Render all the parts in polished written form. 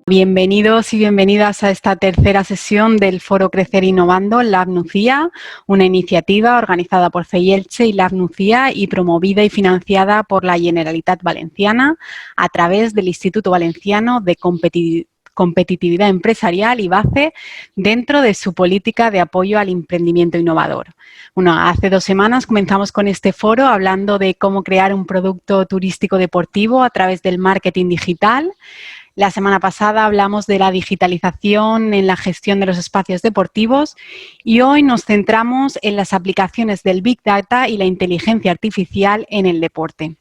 Bienvenidos y bienvenidas a esta tercera sesión del Foro Crecer Innovando Lab Nucía, una iniciativa organizada por FEI Elche y Lab Nucía y promovida y financiada por la Generalitat Valenciana a través del Instituto Valenciano de Competitividad Empresarial, IVACE, dentro de su política de apoyo al emprendimiento innovador. Bueno, hace 2 semanas comenzamos con este foro hablando de cómo crear un producto turístico deportivo a través del marketing digital. La semana pasada hablamos de la digitalización en la gestión de los espacios deportivos y hoy nos centramos en las aplicaciones del Big Data y la inteligencia artificial en el deporte.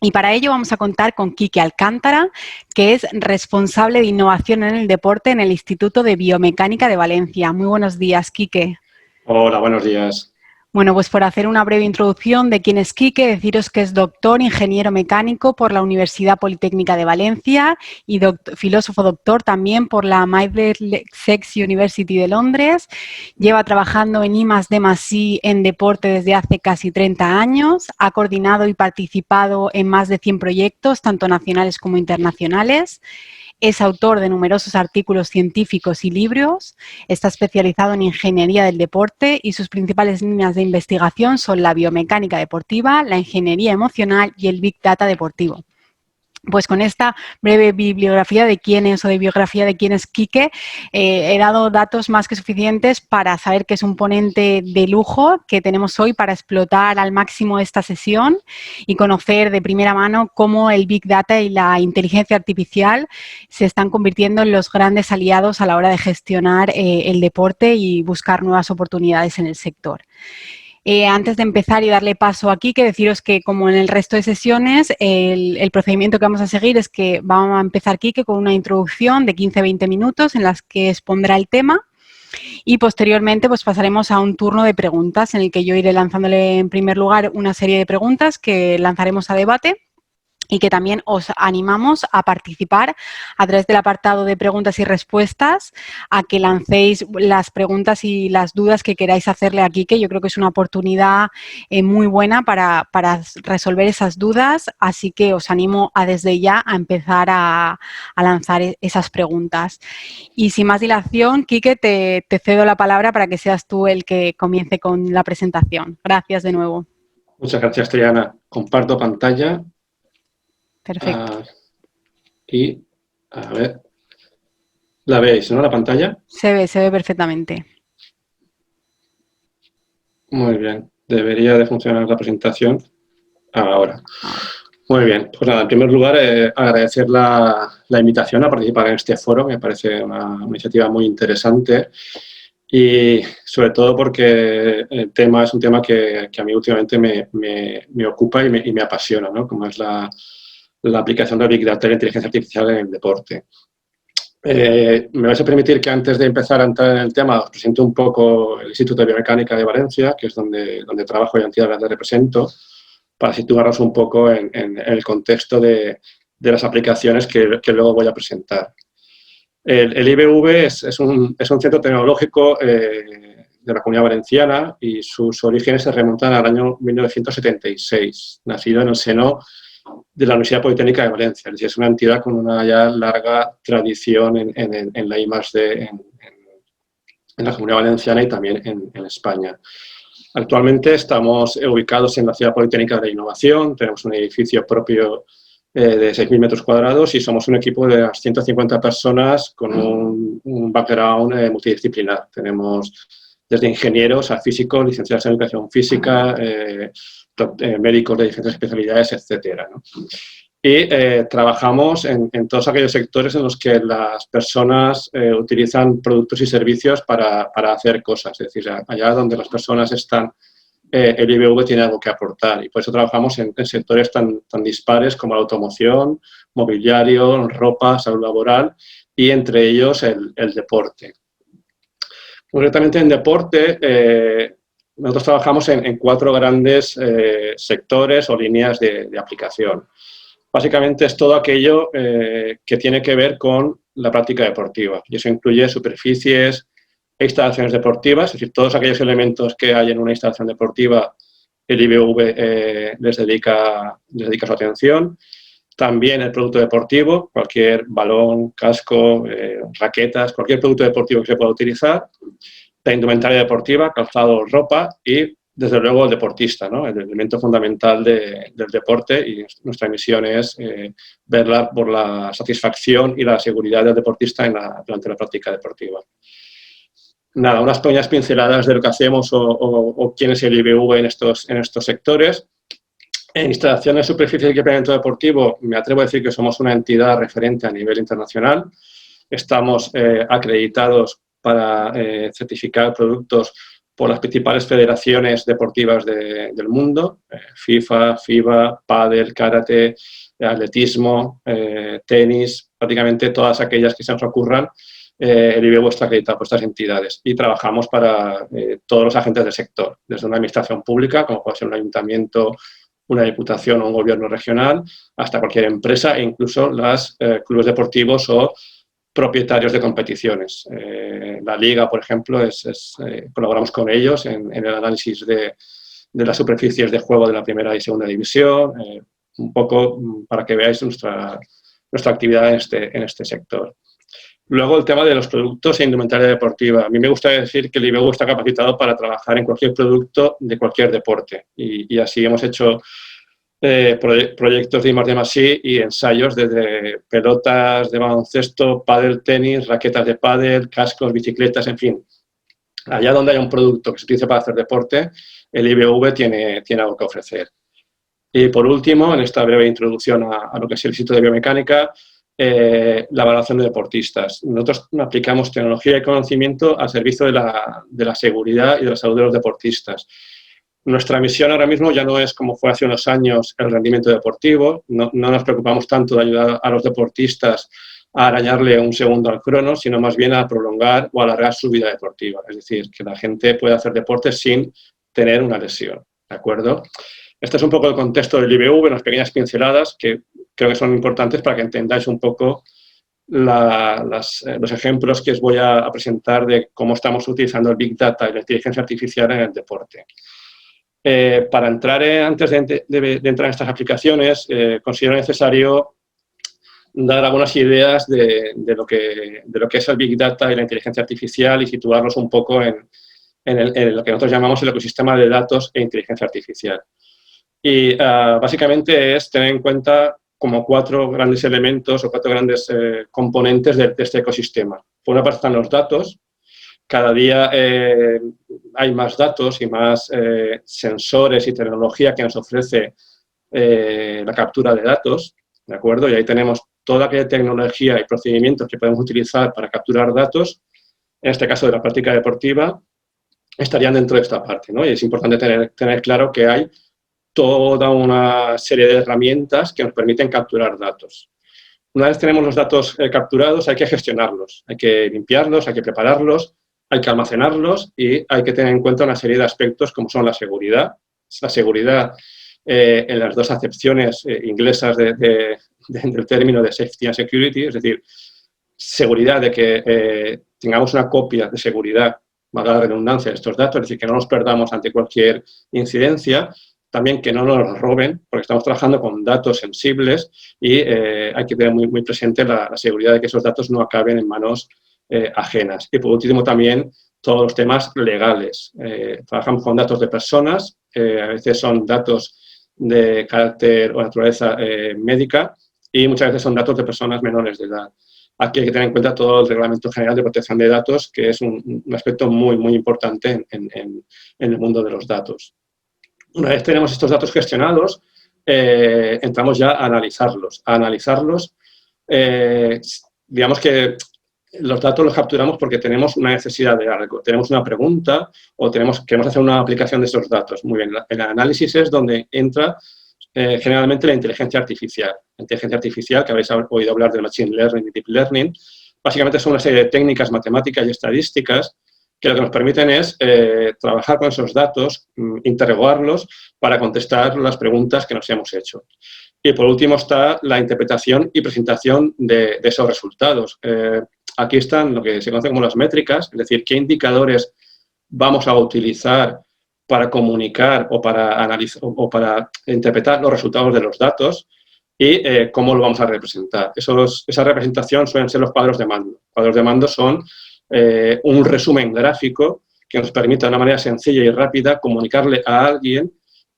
Y para ello vamos a contar con Quique Alcántara, que es responsable de innovación en el deporte en el Instituto de Biomecánica de Valencia. Muy buenos días, Quique. Hola, buenos días. Bueno, pues por hacer una breve introducción de quién es Quique, deciros que es doctor, ingeniero mecánico por la Universidad Politécnica de Valencia y filósofo doctor también por la Middlesex University de Londres. Lleva trabajando en I+D+I en deporte desde hace casi 30 años. Ha coordinado y participado en más de 100 proyectos, tanto nacionales como internacionales. Es autor de numerosos artículos científicos y libros, está especializado en ingeniería del deporte y sus principales líneas de investigación son la biomecánica deportiva, la ingeniería emocional y el Big Data deportivo. Pues con esta breve bibliografía de quién es o de biografía de quién es Quique, he dado datos más que suficientes para saber que es un ponente de lujo que tenemos hoy para explotar al máximo esta sesión y conocer de primera mano cómo el Big Data y la inteligencia artificial se están convirtiendo en los grandes aliados a la hora de gestionar el deporte y buscar nuevas oportunidades en el sector. Antes de empezar y darle paso aquí, que deciros que como en el resto de sesiones, el procedimiento que vamos a seguir es que vamos a empezar Quique con una introducción de 15-20 minutos en las que expondrá el tema y posteriormente pues pasaremos a un turno de preguntas en el que yo iré lanzándole en primer lugar una serie de preguntas que lanzaremos a debate y que también os animamos a participar a través del apartado de preguntas y respuestas, a que lancéis las preguntas y las dudas que queráis hacerle aquí, que yo creo que es una oportunidad muy buena para resolver esas dudas, así que os animo a desde ya a empezar a lanzar esas preguntas. Y sin más dilación, Quique, te cedo la palabra para que seas tú el que comience con la presentación. Gracias de nuevo. Muchas gracias, Triana. Comparto pantalla. Perfecto. Y, a ver, ¿la veis, no, la pantalla? Se ve perfectamente. Muy bien. Debería de funcionar la presentación ahora. Muy bien. Pues nada, en primer lugar, agradecer la invitación a participar en este foro. Me parece una iniciativa muy interesante y sobre todo porque el tema es un tema que a mí últimamente me ocupa y me apasiona, ¿no? Como es la aplicación de Big Data y la inteligencia artificial en el deporte. Me vais a permitir que antes de empezar a entrar en el tema os presente un poco el Instituto de Biomecánica de Valencia, que es donde trabajo y la entidad que represento, para situarnos un poco en el contexto de las aplicaciones que luego voy a presentar. El IBV es un centro tecnológico de la Comunidad Valenciana y sus orígenes se remontan al año 1976, nacido en el seno de la Universidad Politécnica de Valencia. Es decir, es una entidad con una ya larga tradición en la I+D en la Comunidad Valenciana y también en España. Actualmente estamos ubicados en la Ciudad Politécnica de Innovación, tenemos un edificio propio de 6.000 metros cuadrados y somos un equipo de unas 150 personas con un background multidisciplinar. Tenemos desde ingenieros a físicos, licenciados en educación física, médicos de diferentes especialidades, etcétera, ¿no? Y trabajamos en todos aquellos sectores en los que las personas utilizan productos y servicios para hacer cosas. Es decir, allá donde las personas están, el IBV tiene algo que aportar. Y por eso trabajamos en sectores tan dispares como la automoción, mobiliario, ropa, salud laboral y entre ellos el deporte. Concretamente en deporte, nosotros trabajamos en 4 grandes sectores o líneas de aplicación. Básicamente es todo aquello que tiene que ver con la práctica deportiva y eso incluye superficies e instalaciones deportivas, es decir, todos aquellos elementos que hay en una instalación deportiva, el IBV les dedica su atención. También el producto deportivo, cualquier balón, casco, raquetas, cualquier producto deportivo que se pueda utilizar. La indumentaria deportiva, calzado, ropa y, desde luego, el deportista, ¿no? El elemento fundamental del deporte, y nuestra misión es verla por la satisfacción y la seguridad del deportista durante la práctica deportiva. Nada, unas pequeñas pinceladas de lo que hacemos o quién es el IBV en estos sectores. En instalaciones, superficies y equipamiento deportivo, me atrevo a decir que somos una entidad referente a nivel internacional. Estamos acreditados para certificar productos por las principales federaciones deportivas del mundo, FIFA, FIBA, pádel, karate, atletismo, tenis, prácticamente todas aquellas que se nos ocurran. El IBU está acreditado por estas entidades y trabajamos para todos los agentes del sector, desde una administración pública, como puede ser un ayuntamiento, una diputación o un gobierno regional, hasta cualquier empresa e incluso los clubes deportivos o propietarios de competiciones. La Liga, por ejemplo, colaboramos con ellos en el análisis de las superficies de juego de la primera y segunda división, un poco para que veáis nuestra actividad en este sector. Luego, el tema de los productos e indumentaria deportiva. A mí me gusta decir que el IBU está capacitado para trabajar en cualquier producto de cualquier deporte. Y así hemos hecho proyectos de I+D+I y ensayos desde pelotas de baloncesto, pádel, tenis, raquetas de pádel, cascos, bicicletas, en fin. Allá donde hay un producto que se utiliza para hacer deporte, el IBV tiene algo que ofrecer. Y por último, en esta breve introducción a lo que es el Instituto de Biomecánica, la evaluación de deportistas. Nosotros aplicamos tecnología y conocimiento al servicio de la seguridad y de la salud de los deportistas. Nuestra misión ahora mismo ya no es, como fue hace unos años, el rendimiento deportivo. No nos preocupamos tanto de ayudar a los deportistas a arañarle un segundo al crono, sino más bien a prolongar o alargar su vida deportiva. Es decir, que la gente pueda hacer deporte sin tener una lesión. ¿De acuerdo? Este es un poco el contexto del IBV, unas pequeñas pinceladas que creo que son importantes para que entendáis un poco los ejemplos que os voy a presentar de cómo estamos utilizando el Big Data y la inteligencia artificial en el deporte. Para entrar, antes de entrar en estas aplicaciones, considero necesario dar algunas ideas de lo que es el Big Data y la inteligencia artificial y situarlos un poco en lo que nosotros llamamos el ecosistema de datos e inteligencia artificial. Y básicamente es tener en cuenta como 4 grandes elementos o 4 grandes componentes de este ecosistema. Por una parte están los datos. Cada día hay más datos y más sensores y tecnología que nos ofrece la captura de datos, ¿de acuerdo? Y ahí tenemos toda aquella tecnología y procedimientos que podemos utilizar para capturar datos, en este caso de la práctica deportiva, estarían dentro de esta parte, ¿no? Y es importante tener claro que hay toda una serie de herramientas que nos permiten capturar datos. Una vez tenemos los datos capturados, hay que gestionarlos, hay que limpiarlos, hay que prepararlos, hay que almacenarlos y hay que tener en cuenta una serie de aspectos como son la seguridad en las 2 acepciones inglesas del término de safety and security, es decir, seguridad de que tengamos una copia de seguridad, valga la redundancia, de estos datos, es decir, que no nos perdamos ante cualquier incidencia. También que no nos los roben, porque estamos trabajando con datos sensibles y hay que tener muy presente la seguridad de que esos datos no acaben en manos ajenas. Y por último también todos los temas legales. Trabajamos con datos de personas, a veces son datos de carácter o naturaleza médica y muchas veces son datos de personas menores de edad. Aquí hay que tener en cuenta todo el Reglamento General de Protección de Datos, que es un aspecto muy importante en el mundo de los datos. Una vez tenemos estos datos gestionados, entramos ya a analizarlos. Digamos que los datos los capturamos porque tenemos una necesidad de algo, tenemos una pregunta o queremos hacer una aplicación de esos datos. Muy bien, el análisis es donde entra generalmente la inteligencia artificial. La inteligencia artificial, que habéis oído hablar del Machine Learning y Deep Learning, básicamente son una serie de técnicas matemáticas y estadísticas que lo que nos permiten es trabajar con esos datos, interrogarlos para contestar las preguntas que nos hemos hecho. Y por último está la interpretación y presentación de esos resultados. Aquí están lo que se conoce como las métricas, es decir, qué indicadores vamos a utilizar para comunicar o para analizar o para interpretar los resultados de los datos. y cómo lo vamos a representar. Esa representación suelen ser los cuadros de mando. Cuadros de mando son un resumen gráfico que nos permite de una manera sencilla y rápida comunicarle a alguien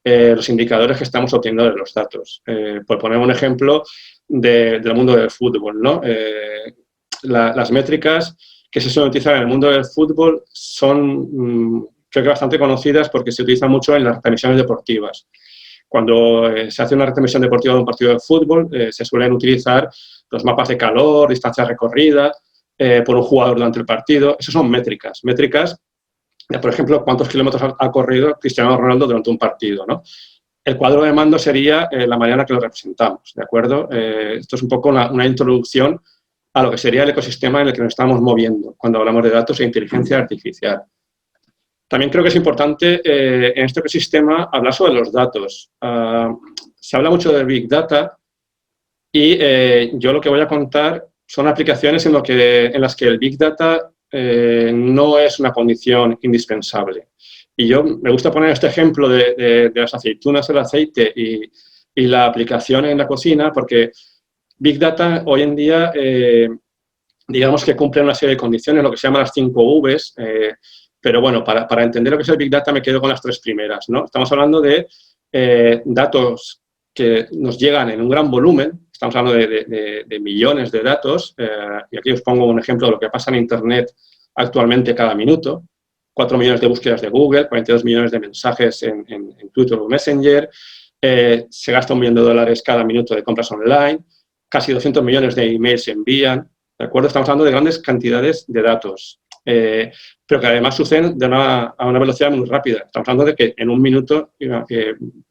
los indicadores que estamos obteniendo de los datos. Por poner un ejemplo del mundo del fútbol, ¿no? Las métricas que se suelen utilizar en el mundo del fútbol son, creo que bastante conocidas porque se utilizan mucho en las retransmisiones deportivas. Cuando se hace una retransmisión deportiva de un partido de fútbol, se suelen utilizar los mapas de calor, distancia recorrida por un jugador durante el partido. Esas son métricas. Métricas de, por ejemplo, cuántos kilómetros ha corrido Cristiano Ronaldo durante un partido, ¿no? El cuadro de mando sería la manera en la que lo representamos, ¿de acuerdo? Esto es un poco una introducción a lo que sería el ecosistema en el que nos estamos moviendo cuando hablamos de datos e inteligencia artificial. También creo que es importante en este ecosistema hablar sobre los datos. Se habla mucho de Big Data y yo lo que voy a contar son aplicaciones en las que el Big Data no es una condición indispensable. Y yo me gusta poner este ejemplo de las aceitunas, el aceite y la aplicación en la cocina porque Big Data hoy en día, digamos que cumple una serie de condiciones, lo que se llaman las 5 Vs, pero bueno, para entender lo que es el Big Data me quedo con las 3 primeras, ¿no? Estamos hablando de datos que nos llegan en un gran volumen, estamos hablando de millones de datos, y aquí os pongo un ejemplo de lo que pasa en Internet actualmente cada minuto, 4 millones de búsquedas de Google, 42 millones de mensajes en Twitter o Messenger, se gasta $1 millón cada minuto de compras online, casi 200 millones de emails se envían, ¿de acuerdo? Estamos hablando de grandes cantidades de datos, pero que además suceden a una velocidad muy rápida. Estamos hablando de que en un minuto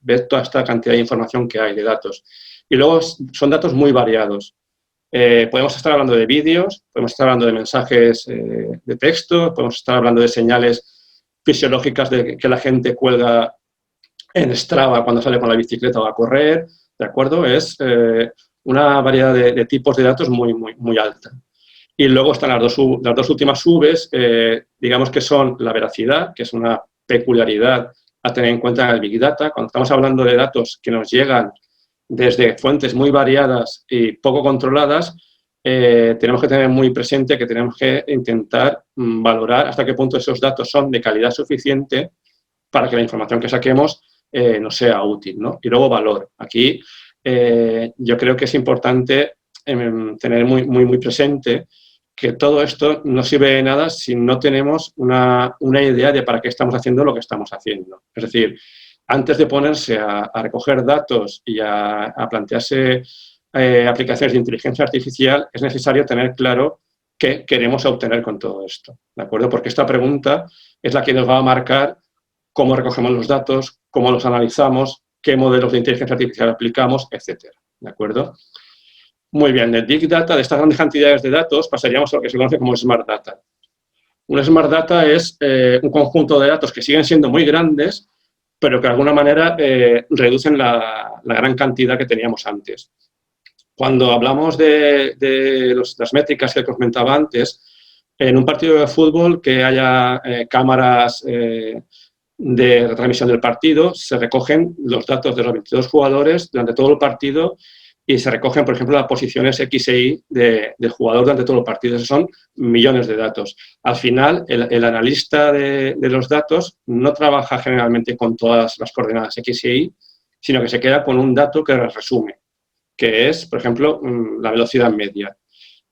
ves toda esta cantidad de información que hay de datos. Y luego son datos muy variados. Podemos estar hablando de vídeos, podemos estar hablando de mensajes de texto, podemos estar hablando de señales fisiológicas que la gente cuelga en Strava cuando sale con la bicicleta o a correr, ¿de acuerdo? Es una variedad de tipos de datos muy alta. Y luego están las dos últimas Vs, digamos que son la veracidad, que es una peculiaridad a tener en cuenta en el Big Data. Cuando estamos hablando de datos que nos llegan desde fuentes muy variadas y poco controladas, tenemos que tener muy presente que tenemos que intentar valorar hasta qué punto esos datos son de calidad suficiente para que la información que saquemos nos sea útil, ¿no? Y luego valor. Aquí yo creo que es importante tener muy presente que todo esto no sirve de nada si no tenemos una idea de para qué estamos haciendo lo que estamos haciendo. Es decir, antes de ponerse a recoger datos y a plantearse aplicaciones de inteligencia artificial, es necesario tener claro qué queremos obtener con todo esto, ¿de acuerdo? Porque esta pregunta es la que nos va a marcar cómo recogemos los datos, cómo los analizamos, qué modelos de inteligencia artificial aplicamos, etcétera, ¿de acuerdo? Muy bien, del Big Data, de estas grandes cantidades de datos, pasaríamos a lo que se conoce como Smart Data. Un Smart Data es un conjunto de datos que siguen siendo muy grandes, pero que de alguna manera reducen la gran cantidad que teníamos antes. Cuando hablamos de las métricas que comentaba antes, en un partido de fútbol que haya cámaras de retransmisión del partido, se recogen los datos de los 22 jugadores durante todo el partido y se recogen, por ejemplo, las posiciones X e Y del jugador durante todo el partido. Esos son millones de datos. Al final, el analista de los datos no trabaja generalmente con todas las coordenadas X e Y, sino que se queda con un dato que resume, que es, por ejemplo, la velocidad media.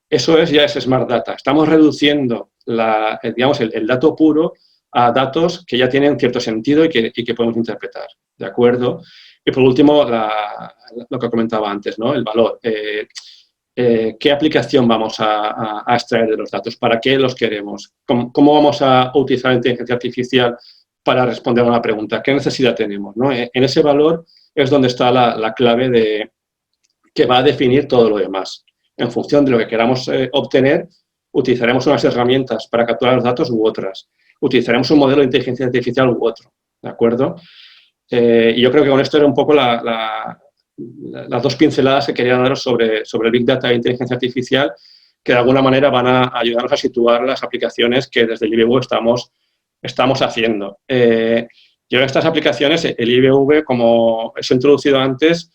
Eso ya es Smart Data. Estamos reduciendo digamos, el dato puro a datos que ya tienen cierto sentido y que podemos interpretar, ¿de acuerdo? Y por último, lo que comentaba antes, ¿no? El valor. ¿Qué aplicación vamos a extraer de los datos? ¿Para qué los queremos? ¿Cómo vamos a utilizar la inteligencia artificial para responder a una pregunta? ¿Qué necesidad tenemos, ¿no? En ese valor es donde está la clave que va a definir todo lo demás. En función de lo que queramos obtener, utilizaremos unas herramientas para capturar los datos u otras. Utilizaremos un modelo de inteligencia artificial u otro, ¿de acuerdo? Y yo creo que con esto era un poco las dos pinceladas que quería daros sobre el Big Data e inteligencia artificial, que de alguna manera van a ayudarnos a situar las aplicaciones que desde el IBV estamos haciendo. Yo en estas aplicaciones, el IBV, como os he introducido antes,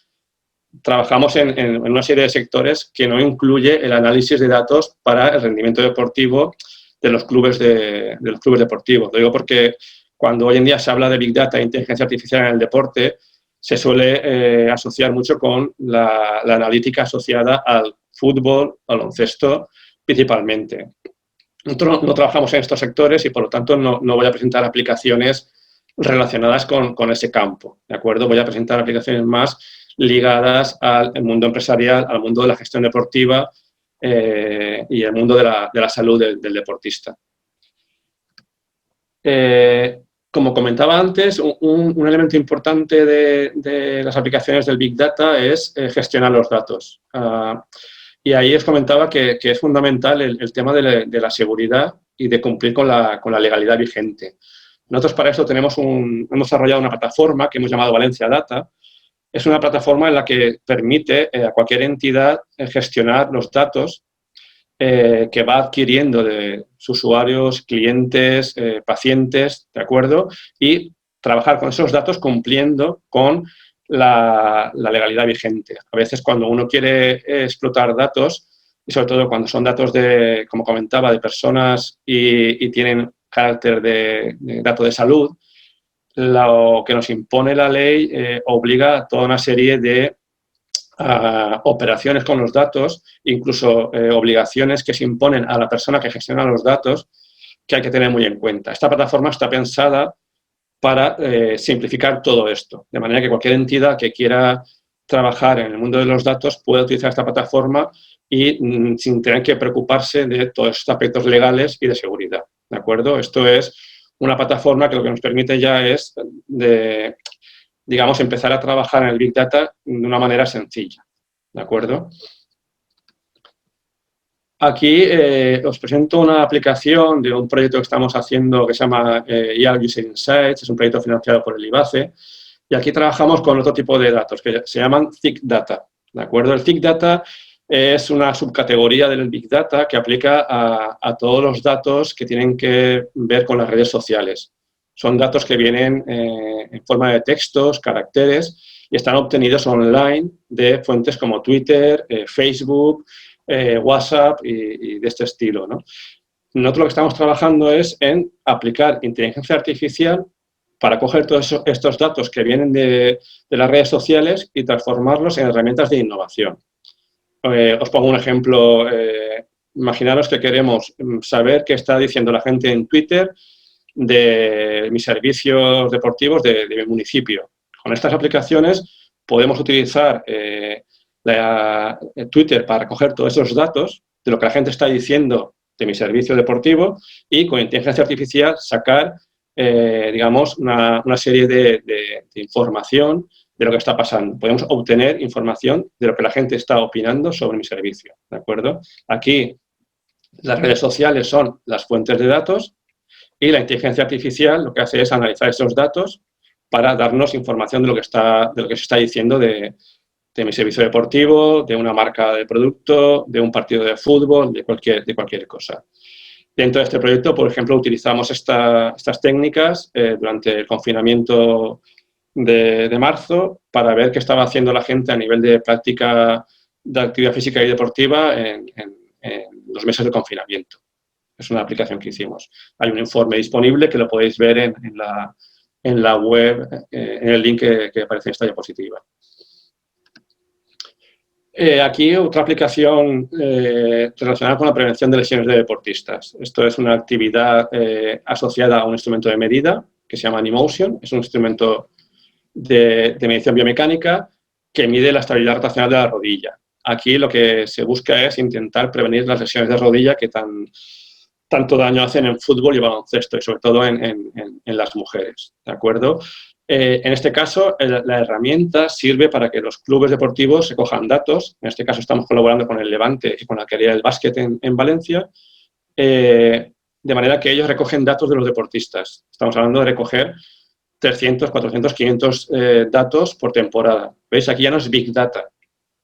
trabajamos en una serie de sectores que no incluye el análisis de datos para el rendimiento deportivo de los clubes deportivos. Lo digo porque cuando hoy en día se habla de Big Data e inteligencia artificial en el deporte, se suele asociar mucho con la analítica asociada al fútbol, al baloncesto, principalmente. Nosotros no trabajamos en estos sectores y, por lo tanto, no voy a presentar aplicaciones relacionadas con ese campo, ¿de acuerdo? Voy a presentar aplicaciones más ligadas al mundo empresarial, al mundo de la gestión deportiva y el mundo de la salud del deportista. Como comentaba antes, un elemento importante de las aplicaciones del Big Data es gestionar los datos. Y ahí os comentaba que es fundamental el tema de la seguridad y de cumplir con la legalidad vigente. Nosotros para eso hemos desarrollado una plataforma que hemos llamado Valencia Data. Es una plataforma en la que permite a cualquier entidad gestionar los datos que va adquiriendo de sus usuarios, clientes, pacientes, ¿de acuerdo? Y trabajar con esos datos cumpliendo con la legalidad vigente. A veces cuando uno quiere explotar datos, y sobre todo cuando son datos como comentaba, de personas y tienen carácter de dato de salud, lo que nos impone la ley obliga a toda una serie de operaciones con los datos, incluso obligaciones que se imponen a la persona que gestiona los datos, que hay que tener muy en cuenta. Esta plataforma está pensada para simplificar todo esto, de manera que cualquier entidad que quiera trabajar en el mundo de los datos pueda utilizar esta plataforma y sin tener que preocuparse de todos estos aspectos legales y de seguridad, ¿de acuerdo? Esto es una plataforma que lo que nos permite ya es, digamos, empezar a trabajar en el Big Data de una manera sencilla, ¿de acuerdo? Aquí os presento una aplicación de un proyecto que estamos haciendo que se llama IAL User Insights, es un proyecto financiado por el IBACE, y aquí trabajamos con otro tipo de datos que se llaman Thick Data, ¿de acuerdo? El Thick Data es una subcategoría del Big Data que aplica a todos los datos que tienen que ver con las redes sociales. Son datos que vienen en forma de textos, caracteres, y están obtenidos online de fuentes como Twitter, Facebook, WhatsApp y de este estilo, ¿no? Nosotros lo que estamos trabajando es en aplicar inteligencia artificial para coger todos estos datos que vienen de las redes sociales y transformarlos en herramientas de innovación. Os pongo un ejemplo. Imaginaros que queremos saber qué está diciendo la gente en Twitter de mis servicios deportivos de mi municipio. Con estas aplicaciones podemos utilizar Twitter para recoger todos esos datos de lo que la gente está diciendo de mi servicio deportivo y con inteligencia artificial sacar, digamos, una serie de información de lo que está pasando. Podemos obtener información de lo que la gente está opinando sobre mi servicio, ¿de acuerdo? Aquí las redes sociales son las fuentes de datos y la inteligencia artificial lo que hace es analizar esos datos para darnos información de lo que se está diciendo de mi servicio deportivo, de una marca de producto, de un partido de fútbol, de cualquier cosa. Dentro de este proyecto, por ejemplo, utilizamos estas técnicas durante el confinamiento de marzo para ver qué estaba haciendo la gente a nivel de práctica de actividad física y deportiva en los meses de confinamiento. Es una aplicación que hicimos. Hay un informe disponible que lo podéis ver en la web, en el link que aparece en esta diapositiva. Aquí otra aplicación relacionada con la prevención de lesiones de deportistas. Esto es una actividad asociada a un instrumento de medida que se llama Animotion. Es un instrumento de medición biomecánica que mide la estabilidad rotacional de la rodilla. Aquí lo que se busca es intentar prevenir las lesiones de rodilla que tanto daño hacen en fútbol y baloncesto, y sobre todo en las mujeres, ¿de acuerdo? En este caso, la herramienta sirve para que los clubes deportivos recojan datos. En este caso, estamos colaborando con el Levante y con la Alquería del Básquet en Valencia, de manera que ellos recogen datos de los deportistas. Estamos hablando de recoger 300, 400, 500 datos por temporada. ¿Veis? Aquí ya no es Big Data,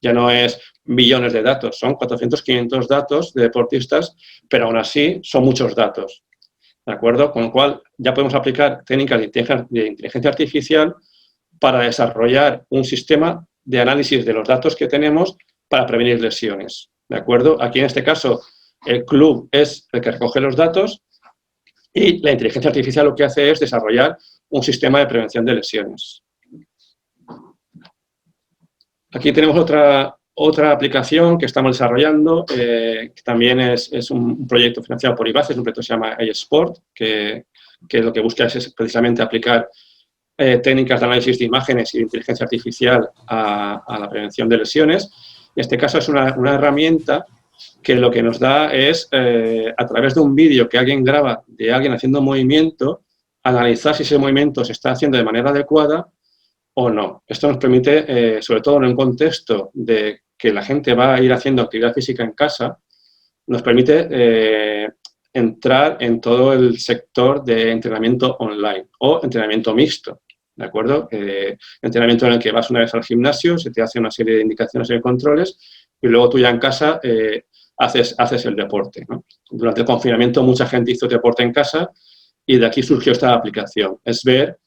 ya no es millones de datos, son 400, 500 datos de deportistas, pero aún así son muchos datos. ¿De acuerdo? Con lo cual ya podemos aplicar técnicas de inteligencia artificial para desarrollar un sistema de análisis de los datos que tenemos para prevenir lesiones, ¿de acuerdo? Aquí en este caso el club es el que recoge los datos y la inteligencia artificial lo que hace es desarrollar un sistema de prevención de lesiones. Aquí tenemos otra aplicación que estamos desarrollando, que también es un proyecto financiado por IBACE, es un proyecto que se llama iSport, que lo que busca es precisamente aplicar técnicas de análisis de imágenes y de inteligencia artificial a la prevención de lesiones. En este caso es una herramienta que lo que nos da es, a través de un vídeo que alguien graba de alguien haciendo un movimiento, analizar si ese movimiento se está haciendo de manera adecuada o no. Esto nos permite, sobre todo en un contexto de que la gente va a ir haciendo actividad física en casa, nos permite entrar en todo el sector de entrenamiento online o entrenamiento mixto, ¿de acuerdo? Entrenamiento en el que vas una vez al gimnasio, se te hace una serie de indicaciones y controles y luego tú ya en casa haces el deporte, ¿no? Durante el confinamiento mucha gente hizo deporte en casa y de aquí surgió esta aplicación. Es ver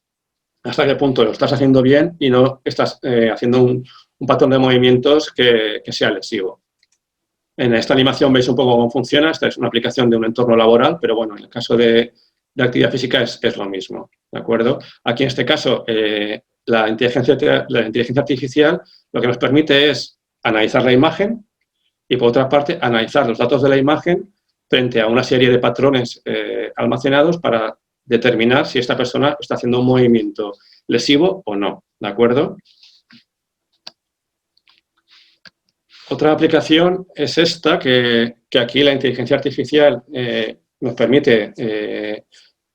hasta qué punto lo estás haciendo bien y no estás haciendo un patrón de movimientos que sea lesivo. En esta animación veis un poco cómo funciona. Esta es una aplicación de un entorno laboral, pero bueno, en el caso de actividad física es lo mismo, ¿de acuerdo? Aquí en este caso, la inteligencia artificial lo que nos permite es analizar la imagen y, por otra parte, analizar los datos de la imagen frente a una serie de patrones almacenados para determinar si esta persona está haciendo un movimiento lesivo o no, ¿de acuerdo? Otra aplicación es esta, que aquí la inteligencia artificial nos permite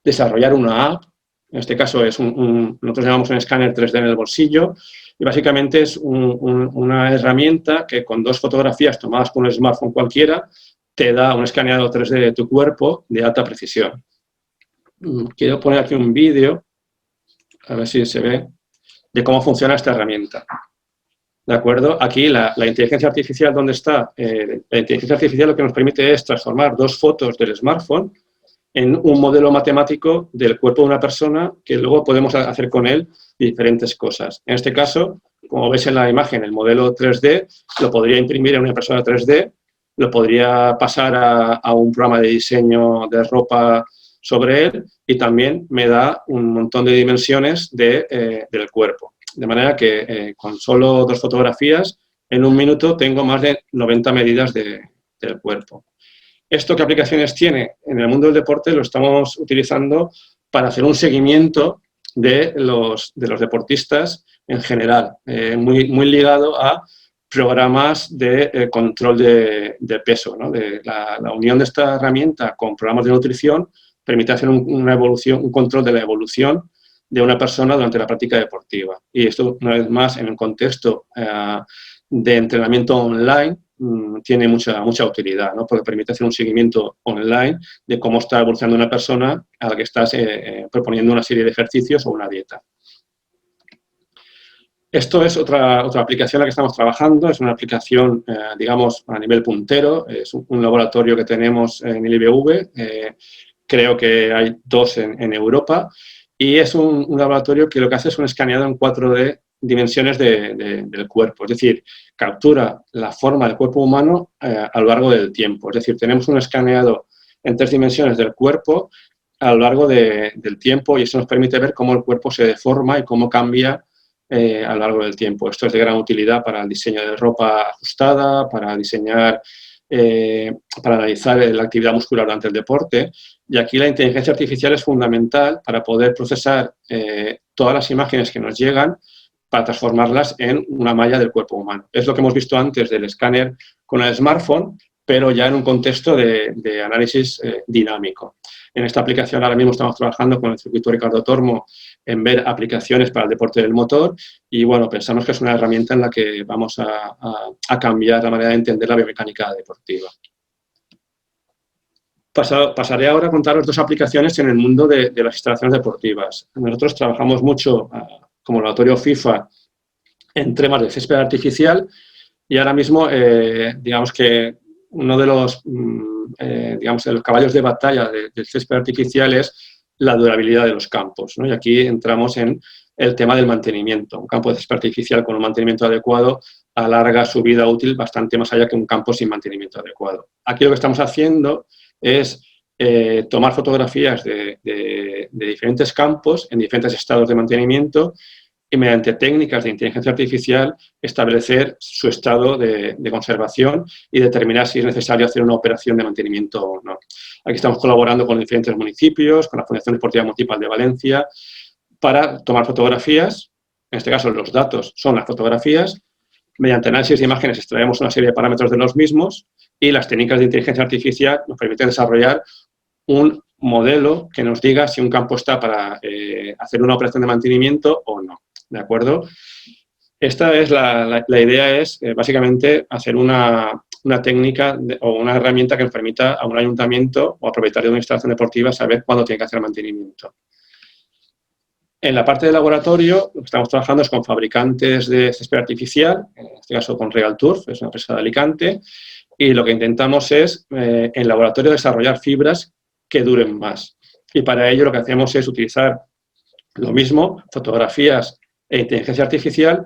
desarrollar una app. En este caso es nosotros llamamos un escáner 3D en el bolsillo y básicamente es una herramienta que con 2 fotografías tomadas con un smartphone cualquiera te da un escaneado 3D de tu cuerpo de alta precisión. Quiero poner aquí un vídeo, a ver si se ve, de cómo funciona esta herramienta. ¿De acuerdo? Aquí la inteligencia artificial, ¿dónde está? La inteligencia artificial lo que nos permite es transformar 2 fotos del smartphone en un modelo matemático del cuerpo de una persona que luego podemos hacer con él diferentes cosas. En este caso, como veis en la imagen, el modelo 3D lo podría imprimir en una impresora 3D, lo podría pasar a un programa de diseño de ropa sobre él y también me da un montón de dimensiones del cuerpo. De manera que con solo 2 fotografías, en un minuto tengo más de 90 medidas del cuerpo. ¿Esto qué aplicaciones tiene? En el mundo del deporte lo estamos utilizando para hacer un seguimiento de los deportistas en general, muy ligado a programas de control de peso, ¿no? La unión de esta herramienta con programas de nutrición permite hacer un control de la evolución de una persona durante la práctica deportiva. Y esto, una vez más, en el contexto de entrenamiento online, tiene mucha utilidad, ¿no? Porque permite hacer un seguimiento online de cómo está evolucionando una persona a la que estás proponiendo una serie de ejercicios o una dieta. Esto es otra aplicación en la que estamos trabajando, es una aplicación, digamos, a nivel puntero, es un laboratorio que tenemos en el IBV, creo que hay 2 en Europa, y es un laboratorio que lo que hace es un escaneado en 4D dimensiones del cuerpo, es decir, captura la forma del cuerpo humano a lo largo del tiempo, es decir, tenemos un escaneado en 3 dimensiones del cuerpo a lo largo del tiempo y eso nos permite ver cómo el cuerpo se deforma y cómo cambia a lo largo del tiempo. Esto es de gran utilidad para el diseño de ropa ajustada, para diseñar, para analizar la actividad muscular durante el deporte. Y aquí la inteligencia artificial es fundamental para poder procesar todas las imágenes que nos llegan para transformarlas en una malla del cuerpo humano. Es lo que hemos visto antes del escáner con el smartphone, pero ya en un contexto de análisis dinámico. En esta aplicación ahora mismo estamos trabajando con el circuito Ricardo Tormo en ver aplicaciones para el deporte del motor y, bueno, pensamos que es una herramienta en la que vamos a cambiar la manera de entender la biomecánica deportiva. Pasaré ahora a contaros 2 aplicaciones en el mundo de las instalaciones deportivas. Nosotros trabajamos mucho como laboratorio FIFA en temas de césped artificial y ahora mismo, digamos que uno de los caballos de batalla del césped artificial es la durabilidad de los campos, ¿no? Y aquí entramos en el tema del mantenimiento. Un campo de césped artificial con un mantenimiento adecuado alarga su vida útil bastante más allá que un campo sin mantenimiento adecuado. Aquí lo que estamos haciendo es tomar fotografías de diferentes campos en diferentes estados de mantenimiento y mediante técnicas de inteligencia artificial establecer su estado de conservación y determinar si es necesario hacer una operación de mantenimiento o no. Aquí estamos colaborando con diferentes municipios, con la Fundación Deportiva Municipal de Valencia, para tomar fotografías, en este caso los datos son las fotografías, mediante análisis de imágenes extraemos una serie de parámetros de los mismos y las técnicas de inteligencia artificial nos permiten desarrollar un modelo que nos diga si un campo está para hacer una operación de mantenimiento o no, ¿de acuerdo? Esta es la idea es básicamente hacer una técnica o una herramienta que nos permita a un ayuntamiento o a propietario de una instalación deportiva saber cuándo tiene que hacer el mantenimiento. En la parte de laboratorio, lo que estamos trabajando es con fabricantes de césped artificial, en este caso con Real Turf, es una empresa de Alicante, y lo que intentamos es, en laboratorio, desarrollar fibras que duren más. Y para ello lo que hacemos es utilizar lo mismo, fotografías e inteligencia artificial,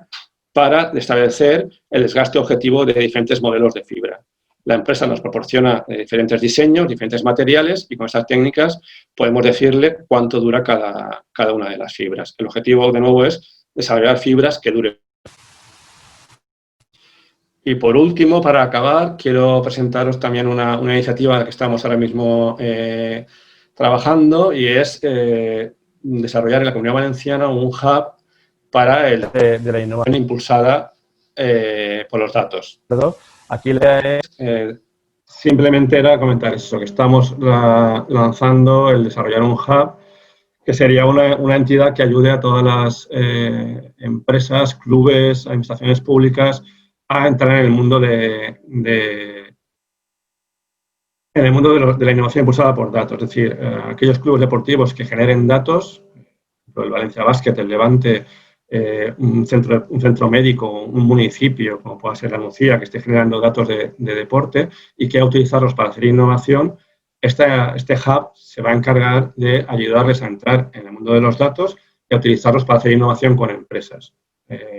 para establecer el desgaste objetivo de diferentes modelos de fibra. La empresa nos proporciona diferentes diseños, diferentes materiales y con estas técnicas podemos decirle cuánto dura cada una de las fibras. El objetivo, de nuevo, es desarrollar fibras que duren. Y por último, para acabar, quiero presentaros también una iniciativa en la que estamos ahora mismo trabajando y es desarrollar en la Comunidad Valenciana un hub para de la innovación impulsada por los datos. Aquí simplemente era comentar eso, que estamos lanzando el desarrollar un hub que sería una entidad que ayude a todas las empresas, clubes, administraciones públicas a entrar en el mundo de la innovación impulsada por datos. Es decir, aquellos clubes deportivos que generen datos, el Valencia Basket, el Levante, un centro médico, un municipio, como pueda ser la Nucía, que esté generando datos de deporte y quiera utilizarlos para hacer innovación, este hub se va a encargar de ayudarles a entrar en el mundo de los datos y a utilizarlos para hacer innovación con empresas.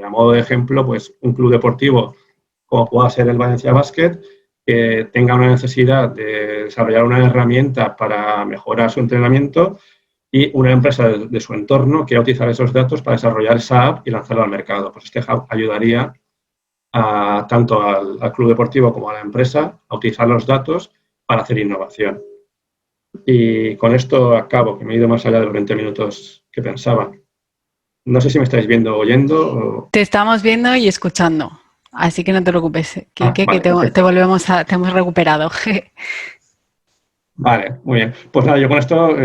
A modo de ejemplo, pues un club deportivo, como pueda ser el Valencia Basket, que tenga una necesidad de desarrollar una herramienta para mejorar su entrenamiento y una empresa de su entorno quiere utilizar esos datos para desarrollar esa app y lanzarlo al mercado. Pues este hub ayudaría tanto al club deportivo como a la empresa a utilizar los datos para hacer innovación. Y con esto acabo, que me he ido más allá de los 20 minutos que pensaba. No sé si me estáis viendo o oyendo. O... Te estamos viendo y escuchando, así que no te preocupes, Quique, vale, que te hemos recuperado. Vale, muy bien. Pues nada, yo con esto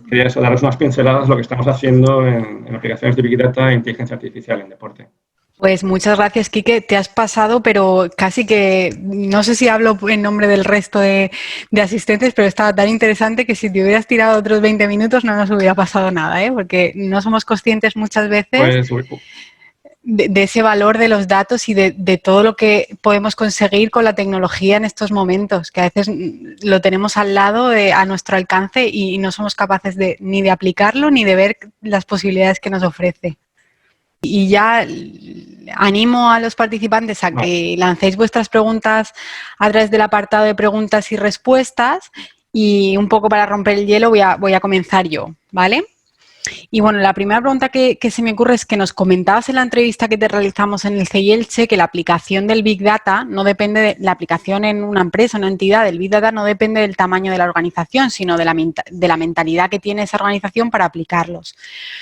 quería daros unas pinceladas de lo que estamos haciendo en aplicaciones de Big Data e inteligencia artificial en deporte. Pues muchas gracias, Quique. Te has pasado, pero casi que, no sé si hablo en nombre del resto de asistentes, pero estaba tan interesante que si te hubieras tirado otros 20 minutos no nos hubiera pasado nada, porque no somos conscientes muchas veces de ese valor de los datos y de todo lo que podemos conseguir con la tecnología en estos momentos, que a veces lo tenemos al lado, a nuestro alcance y no somos capaces ni de aplicarlo ni de ver las posibilidades que nos ofrece. Y ya animo a los participantes a que lancéis vuestras preguntas a través del apartado de preguntas y respuestas y un poco para romper el hielo voy a comenzar yo, ¿vale? Y bueno, la primera pregunta que se me ocurre es que nos comentabas en la entrevista que te realizamos en el CEI Elche que la aplicación del Big Data no depende de la aplicación en una empresa, una entidad. El Big Data no depende del tamaño de la organización, sino de la mentalidad que tiene esa organización para aplicarlos.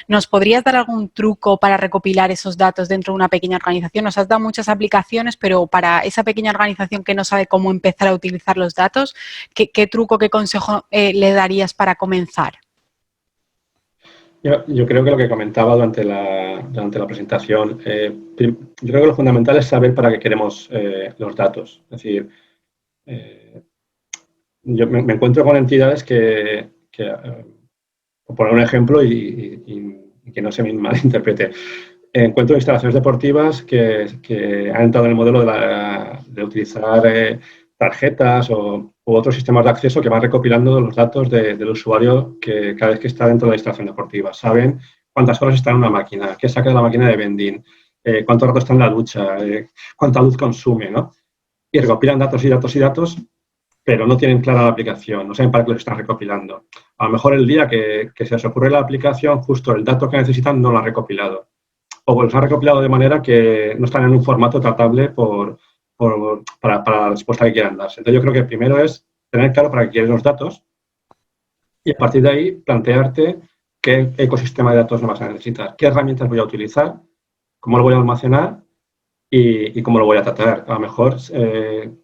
¿Nos podrías dar algún truco para recopilar esos datos dentro de una pequeña organización? Nos has dado muchas aplicaciones, pero para esa pequeña organización que no sabe cómo empezar a utilizar los datos, ¿qué truco, qué consejo le darías para comenzar? Yo creo que lo que comentaba durante la presentación, yo creo que lo fundamental es saber para qué queremos los datos. Es decir, yo me encuentro con entidades que por poner un ejemplo y que no se me malinterprete, encuentro instalaciones deportivas que han entrado en el modelo de utilizar tarjetas u otros sistemas de acceso que van recopilando los datos del usuario que cada vez que está dentro de la instalación deportiva. Saben cuántas horas está en una máquina, qué saca de la máquina de vending, cuánto rato está en la ducha, cuánta luz consume, ¿no? Y recopilan datos y datos y datos, pero no tienen clara la aplicación, no saben para qué lo están recopilando. A lo mejor el día que se les ocurre la aplicación, justo el dato que necesitan no lo han recopilado. O los han recopilado de manera que no están en un formato tratable para la respuesta que quieran darse. Entonces, yo creo que primero es tener claro para qué quieren los datos y a partir de ahí plantearte qué ecosistema de datos no vas a necesitar, qué herramientas voy a utilizar, cómo lo voy a almacenar y cómo lo voy a tratar. A lo mejor,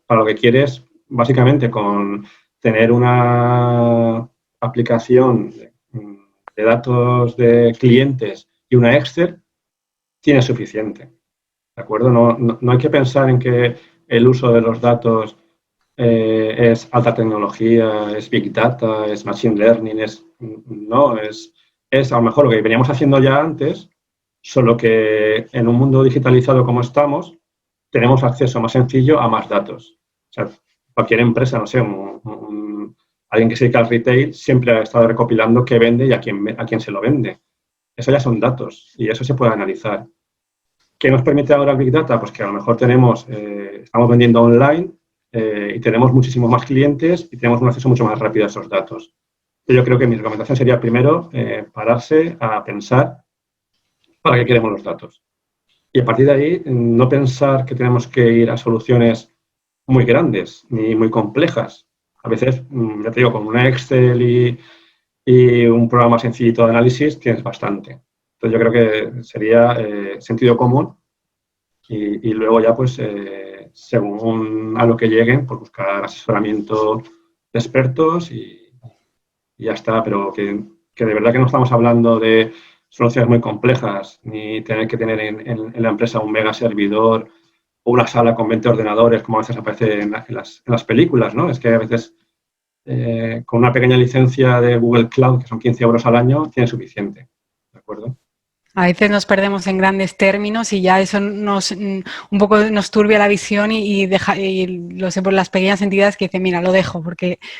para lo que quieres, básicamente con tener una aplicación de datos de clientes y una Excel, tiene suficiente. ¿De acuerdo? No hay que pensar en que el uso de los datos es alta tecnología, es Big Data, es Machine Learning, no, es a lo mejor lo que veníamos haciendo ya antes, solo que en un mundo digitalizado como estamos, tenemos acceso más sencillo a más datos. O sea, cualquier empresa, no sé, alguien que se dedica al retail siempre ha estado recopilando qué vende y a quién se lo vende. Eso ya son datos y eso se puede analizar. ¿Qué nos permite ahora el Big Data? Pues que a lo mejor estamos vendiendo online y tenemos muchísimos más clientes y tenemos un acceso mucho más rápido a esos datos. Yo creo que mi recomendación sería primero pararse a pensar para qué queremos los datos. Y a partir de ahí, no pensar que tenemos que ir a soluciones muy grandes ni muy complejas. A veces, ya te digo, con una Excel y un programa sencillito de análisis tienes bastante. Entonces, yo creo que sería sentido común y luego ya, pues, según a lo que lleguen, pues buscar asesoramiento de expertos y ya está. Pero que de verdad que no estamos hablando de soluciones muy complejas, ni tener que tener en la empresa un mega servidor o una sala con 20 ordenadores, como a veces aparece en las películas, ¿no? Es que a veces con una pequeña licencia de Google Cloud, que son 15 euros al año, tiene suficiente, ¿de acuerdo? A veces nos perdemos en grandes términos y ya eso un poco nos turbia la visión y lo sé por las pequeñas entidades que dicen, mira, lo dejo,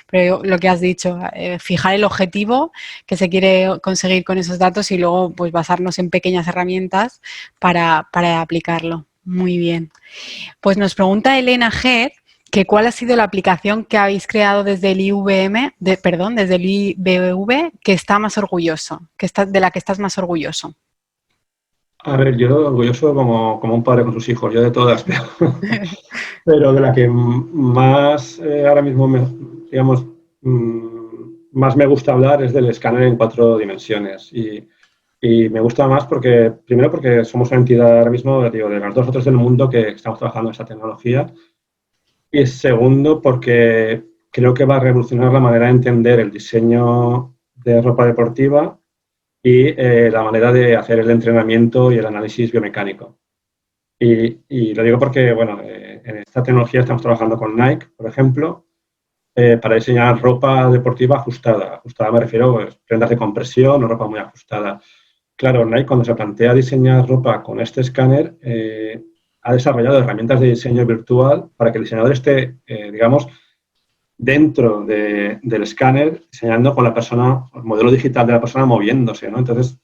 pero lo que has dicho, fijar el objetivo que se quiere conseguir con esos datos y luego pues basarnos en pequeñas herramientas para aplicarlo. Muy bien. Pues nos pregunta Elena G que cuál ha sido la aplicación que habéis creado desde el desde el IBV que está más orgulloso, de la que estás más orgulloso. A ver, yo orgulloso como un padre con sus hijos, yo de todas, pero de la que más ahora mismo, digamos, más me gusta hablar es del escáner en 4 dimensiones. Y me gusta más primero porque somos una entidad ahora mismo, digo, de las 2 o 3 del mundo que estamos trabajando en esa tecnología. Y segundo porque creo que va a revolucionar la manera de entender el diseño de ropa deportiva y la manera de hacer el entrenamiento y el análisis biomecánico. Y lo digo porque, bueno, en esta tecnología estamos trabajando con Nike, por ejemplo, para diseñar ropa deportiva ajustada. Ajustada me refiero a prendas de compresión o ropa muy ajustada. Claro, Nike cuando se plantea diseñar ropa con este escáner, ha desarrollado herramientas de diseño virtual para que el diseñador esté, digamos, dentro del escáner, diseñando con la persona, el modelo digital de la persona moviéndose, ¿no? Entonces,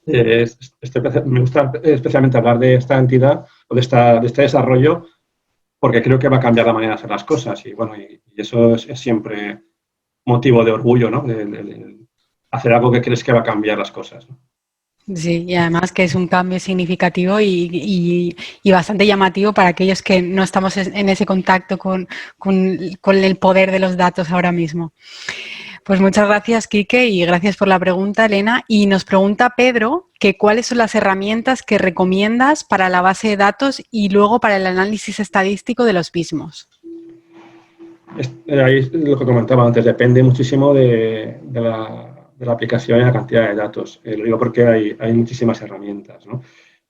me gusta especialmente hablar de esta entidad o de este desarrollo porque creo que va a cambiar la manera de hacer las cosas y, bueno, y eso es siempre motivo de orgullo, ¿no? De hacer algo que crees que va a cambiar las cosas, ¿no? Sí, y además que es un cambio significativo y bastante llamativo para aquellos que no estamos en ese contacto con el poder de los datos ahora mismo. Pues muchas gracias, Quique, y gracias por la pregunta, Elena. Y nos pregunta Pedro que cuáles son las herramientas que recomiendas para la base de datos y luego para el análisis estadístico de los mismos. Ahí es lo que comentaba antes, depende muchísimo de la aplicación y la cantidad de datos. Lo digo porque hay muchísimas herramientas, ¿no?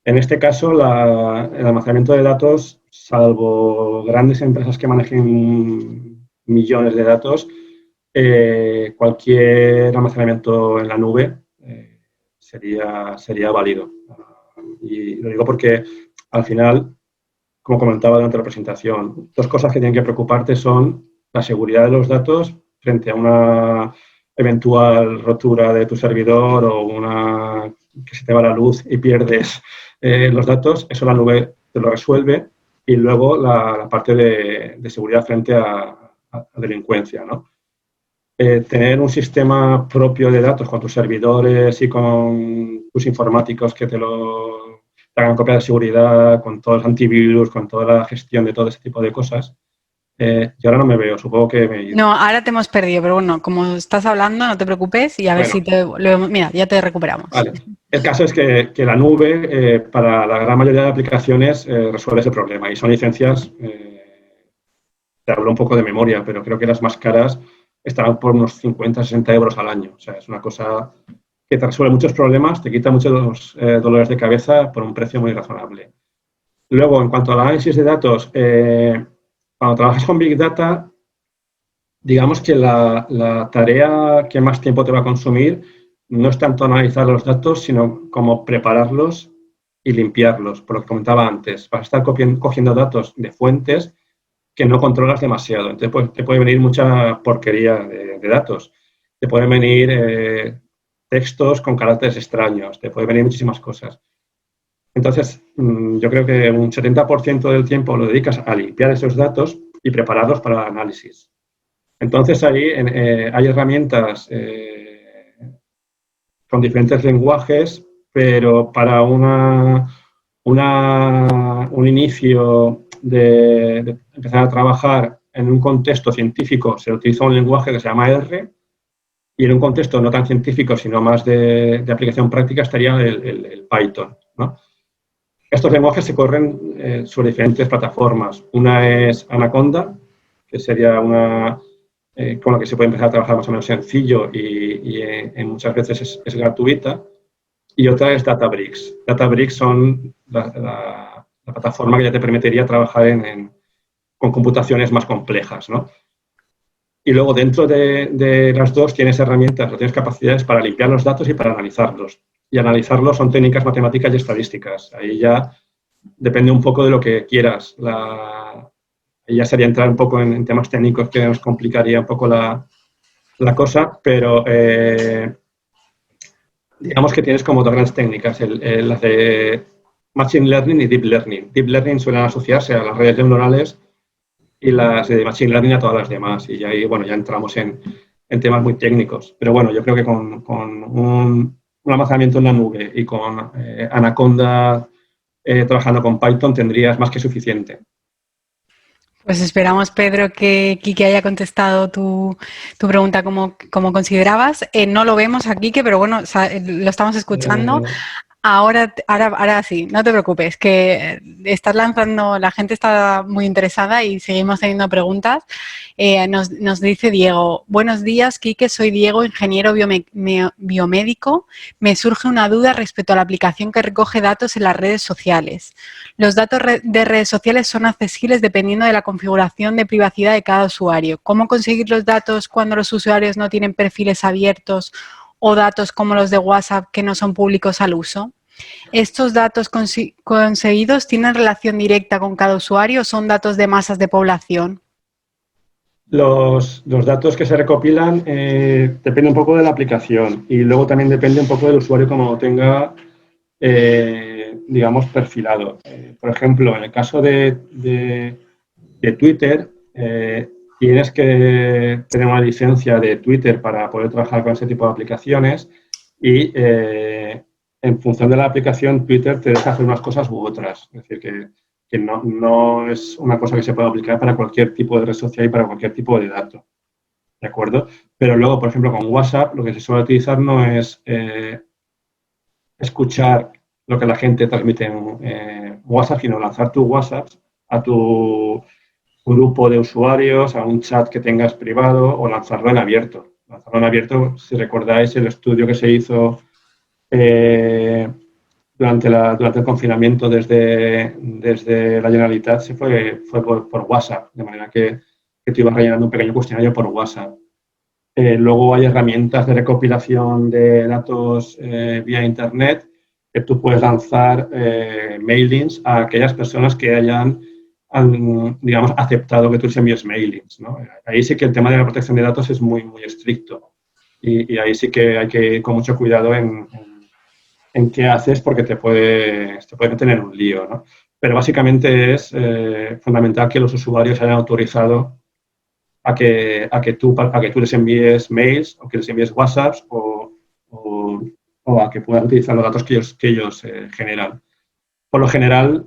En este caso, el almacenamiento de datos, salvo grandes empresas que manejen millones de datos, cualquier almacenamiento en la nube sería válido. Y lo digo porque, al final, como comentaba durante la presentación, 2 cosas que tienen que preocuparte son la seguridad de los datos frente a una eventual rotura de tu servidor o que se te va la luz y pierdes los datos, eso la nube te lo resuelve. Y luego la parte de seguridad frente a delincuencia, ¿no? Tener un sistema propio de datos con tus servidores y con tus informáticos que te hagan copia de seguridad, con todos los antivirus, con toda la gestión de todo ese tipo de cosas. Yo ahora no me veo, supongo que me he ido. No, ahora te hemos perdido, pero bueno, como estás hablando, no te preocupes y a ver si mira, ya te recuperamos. Vale. El caso es que la nube, para la gran mayoría de aplicaciones, resuelve ese problema y son licencias, te hablo un poco de memoria, pero creo que las más caras estarán por unos 50, 60 euros al año. O sea, es una cosa que te resuelve muchos problemas, te quita muchos dolores de cabeza por un precio muy razonable. Luego, en cuanto al análisis de datos, cuando trabajas con Big Data, digamos que la tarea que más tiempo te va a consumir no es tanto analizar los datos, sino como prepararlos y limpiarlos, por lo que comentaba antes. Vas a estar cogiendo datos de fuentes que no controlas demasiado. Entonces, pues, te puede venir mucha porquería de datos. Te pueden venir textos con caracteres extraños, te pueden venir muchísimas cosas. Entonces, yo creo que un 70% del tiempo lo dedicas a limpiar esos datos y prepararlos para el análisis. Entonces, ahí hay herramientas con diferentes lenguajes, pero para un inicio de empezar a trabajar en un contexto científico se utiliza un lenguaje que se llama R, y en un contexto no tan científico, sino más de aplicación práctica, estaría el Python, ¿no? Estos lenguajes se corren sobre diferentes plataformas. Una es Anaconda, que sería con la que se puede empezar a trabajar más o menos sencillo y muchas veces es gratuita. Y otra es Databricks. Databricks son la plataforma que ya te permitiría trabajar con computaciones más complejas, ¿no? Y luego dentro de las dos tienes herramientas, tienes capacidades para limpiar los datos y para analizarlos. Y analizarlos son técnicas matemáticas y estadísticas. Ahí ya depende un poco de lo que quieras. Ahí ya sería entrar un poco en temas técnicos que nos complicaría un poco la cosa, pero digamos que tienes como dos grandes técnicas, las de Machine Learning y Deep Learning. Deep Learning suelen asociarse a las redes neuronales y las de Machine Learning a todas las demás. Y ahí, bueno, ya entramos en temas muy técnicos. Pero bueno, yo creo que con un almacenamiento en la nube y con Anaconda trabajando con Python tendrías más que suficiente. Pues esperamos, Pedro, que Quique haya contestado tu pregunta como considerabas. No lo vemos a Quique, pero bueno, lo estamos escuchando. Ahora sí, no te preocupes, que estás lanzando, la gente está muy interesada y seguimos teniendo preguntas. Nos dice Diego: buenos días, Quique, soy Diego, ingeniero biomédico. Me surge una duda respecto a la aplicación que recoge datos en las redes sociales. Los datos de redes sociales son accesibles dependiendo de la configuración de privacidad de cada usuario. ¿Cómo conseguir los datos cuando los usuarios no tienen perfiles abiertos o datos como los de WhatsApp que no son públicos al uso? ¿Estos datos conseguidos tienen relación directa con cada usuario o son datos de masas de población? Los datos que se recopilan depende un poco de la aplicación y luego también depende un poco del usuario como lo tenga, digamos, perfilado. Por ejemplo, en el caso de Twitter, tienes que tener una licencia de Twitter para poder trabajar con ese tipo de aplicaciones y en función de la aplicación Twitter te deja hacer unas cosas u otras. Es decir, que no es una cosa que se pueda aplicar para cualquier tipo de red social y para cualquier tipo de dato. ¿De acuerdo? Pero luego, por ejemplo, con WhatsApp lo que se suele utilizar no es escuchar lo que la gente transmite en WhatsApp, sino lanzar tu WhatsApp a tu grupo de usuarios, a un chat que tengas privado o lanzarlo en abierto. Lanzarlo en abierto, si recordáis el estudio que se hizo durante el confinamiento desde la Generalitat, fue por WhatsApp, de manera que te ibas rellenando un pequeño cuestionario por WhatsApp. Luego hay herramientas de recopilación de datos vía Internet que tú puedes lanzar mailings a aquellas personas que han, digamos, aceptado que tú les envíes mailings, ¿no? Ahí sí que el tema de la protección de datos es muy, muy estricto. Y ahí sí que hay que ir con mucho cuidado en qué haces porque te puede meter en un lío, ¿no? Pero básicamente es fundamental que los usuarios hayan autorizado a que tú les envíes mails o que les envíes WhatsApps o a que puedan utilizar los datos que ellos generan. Por lo general,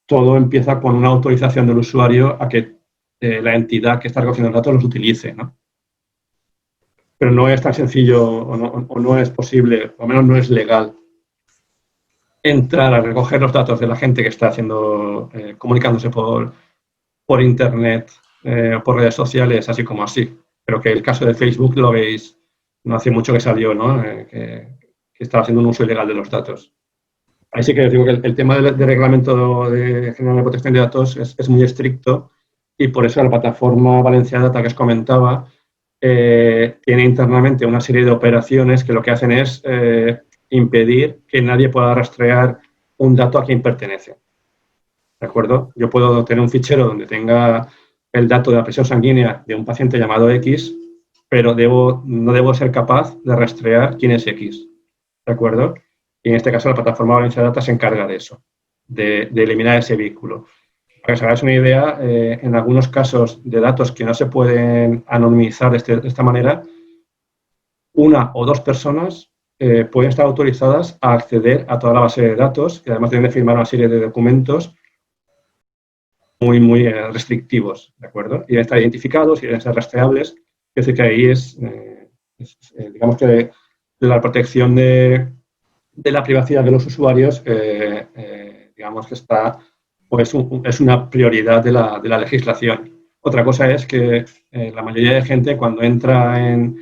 todo empieza con una autorización del usuario a que la entidad que está recogiendo los datos los utilice, ¿no? Pero no es tan sencillo o no es posible, o al menos no es legal, entrar a recoger los datos de la gente que está haciendo, comunicándose por Internet o por redes sociales, así como así. Pero que el caso de Facebook lo veis, no hace mucho que salió, ¿no? Que estaba haciendo un uso ilegal de los datos. Ahí sí que os digo que el tema del reglamento general de protección de datos es muy estricto y por eso la plataforma Valencia Data que os comentaba tiene internamente una serie de operaciones que lo que hacen es impedir que nadie pueda rastrear un dato a quien pertenece. ¿De acuerdo? Yo puedo tener un fichero donde tenga el dato de la presión sanguínea de un paciente llamado X, pero no debo ser capaz de rastrear quién es X. ¿De acuerdo? Y en este caso la plataforma Valencia Data se encarga de eso, de eliminar ese vínculo. Para que os hagáis una idea, en algunos casos de datos que no se pueden anonimizar de esta manera, una o dos personas pueden estar autorizadas a acceder a toda la base de datos y además tienen que firmar una serie de documentos muy restrictivos, ¿de acuerdo? Y deben estar identificados y deben ser rastreables. Es decir, que ahí digamos que la protección de la privacidad de los usuarios, digamos que está, pues es una prioridad de la legislación. Otra cosa es que la mayoría de gente cuando entra en